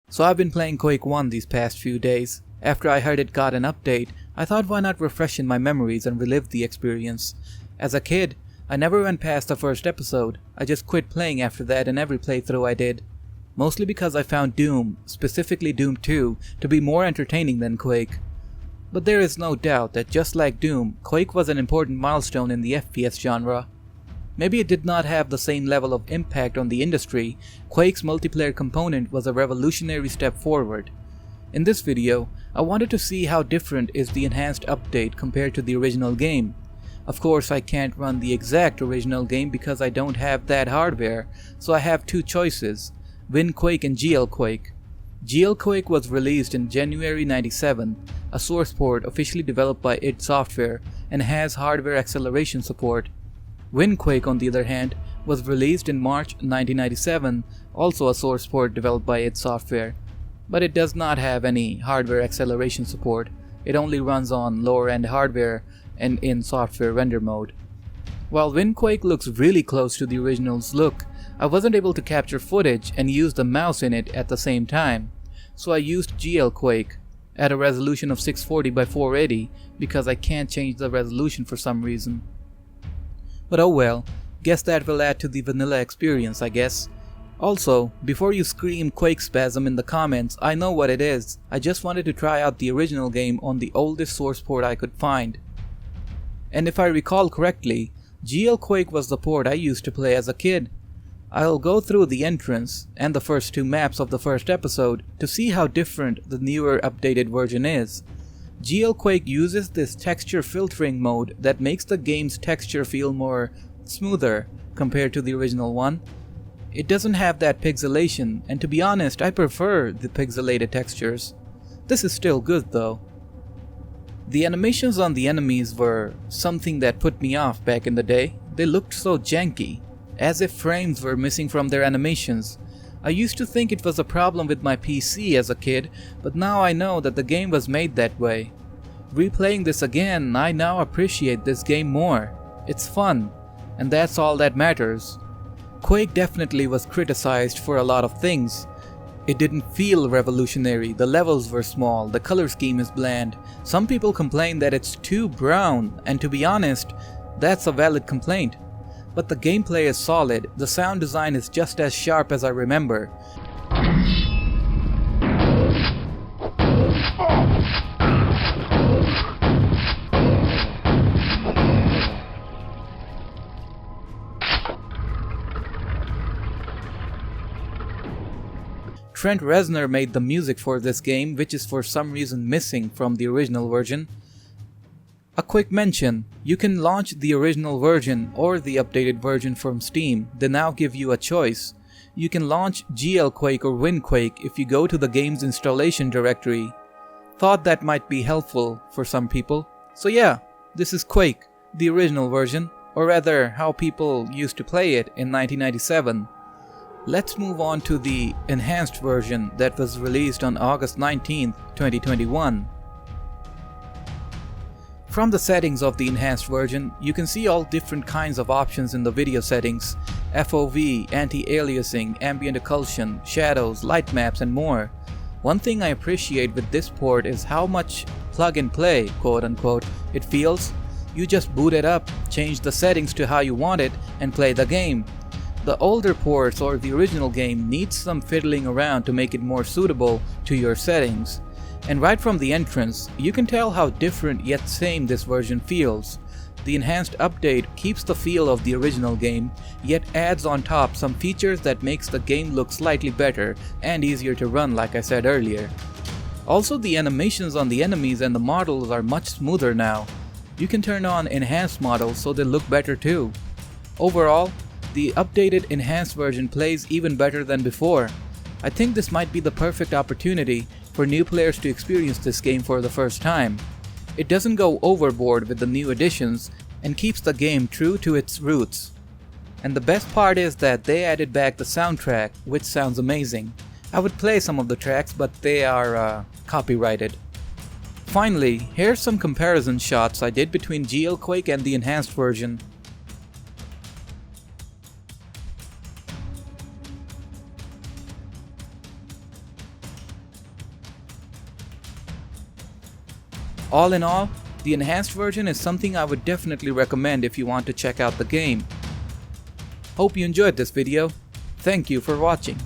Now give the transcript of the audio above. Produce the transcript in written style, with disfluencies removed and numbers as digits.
So I've been playing Quake 1 these past few days. After I heard it got an update, I thought why not refresh my memories and relive the experience. As a kid, I never went past the first episode. I just quit playing after that in every playthrough I did. Mostly because I found Doom, specifically Doom 2, to be more entertaining than Quake. But there is no doubt that just like Doom, Quake was an important milestone in the FPS genre. Maybe it did not have the same level of impact on the industry. Quake's multiplayer component was a revolutionary step forward. In this video, I wanted to see how different is the enhanced update compared to the original game. Of course, I can't run the exact original game because I don't have that hardware, so I have two choices: WinQuake and GLQuake. GLQuake was released in January 97, a source port officially developed by id Software, and has hardware acceleration support. WinQuake, on the other hand, was released in March 1997, also a source port developed by id Software, but it does not have any hardware acceleration support. It only runs on lower-end hardware and in software render mode. While WinQuake looks really close to the original's look, I wasn't able to capture footage and use the mouse in it at the same time, so I used GLQuake at a resolution of 640 by 480 because I can't change the resolution for some reason. But oh well, guess that will add to the vanilla experience, I guess. Also, before you scream Quake spasm in the comments, I know what it is. I just wanted to try out the original game on the oldest source port I could find. And if I recall correctly, GLQuake was the port I used to play as a kid. I'll go through the entrance and the first two maps of the first episode to see how different the newer updated version is. GLQuake uses this texture filtering mode that makes the game's texture feel more smoother compared to the original one. It doesn't have that pixelation, and to be honest, I prefer the pixelated textures. This is still good though. The animations on the enemies were something that put me off back in the day. They looked so janky, as if frames were missing from their animations. I used to think it was a problem with my PC as a kid, but now I know that the game was made that way. Replaying this again, I now appreciate this game more. It's fun, and that's all that matters. Quake definitely was criticized for a lot of things. It didn't feel revolutionary, the levels were small, the color scheme is bland. Some people complain that it's too brown, and to be honest, that's a valid complaint. But the gameplay is solid, the sound design is just as sharp as I remember. Trent Reznor made the music for this game, which is for some reason missing from the original version. A quick mention, you can launch the original version or the updated version from Steam. They now give you a choice. You can launch GLQuake or WinQuake if you go to the game's installation directory. Thought that might be helpful for some people. So yeah, this is Quake, the original version, or rather how people used to play it in 1997. Let's move on to the enhanced version that was released on August 19th, 2021. From the settings of the enhanced version, you can see all different kinds of options in the video settings: FOV, anti-aliasing, ambient occlusion, shadows, light maps, and more. One thing I appreciate with this port is how much plug and play, quote unquote, it feels. You just boot it up, change the settings to how you want it, and play the game. The older ports or the original game needs some fiddling around to make it more suitable to your settings. And right from the entrance, you can tell how different yet same this version feels. The enhanced update keeps the feel of the original game, yet adds on top some features that makes the game look slightly better and easier to run, like I said earlier. Also, the animations on the enemies and the models are much smoother now. You can turn on enhanced models so they look better too. Overall, the updated enhanced version plays even better than before. I think this might be the perfect opportunity for new players to experience this game for the first time. It doesn't go overboard with the new additions and keeps the game true to its roots. And the best part is that they added back the soundtrack, which sounds amazing. I would play some of the tracks, but they are copyrighted. Finally, here's some comparison shots I did between GLQuake and the enhanced version. All in all, the enhanced version is something I would definitely recommend if you want to check out the game. Hope you enjoyed this video. Thank you for watching.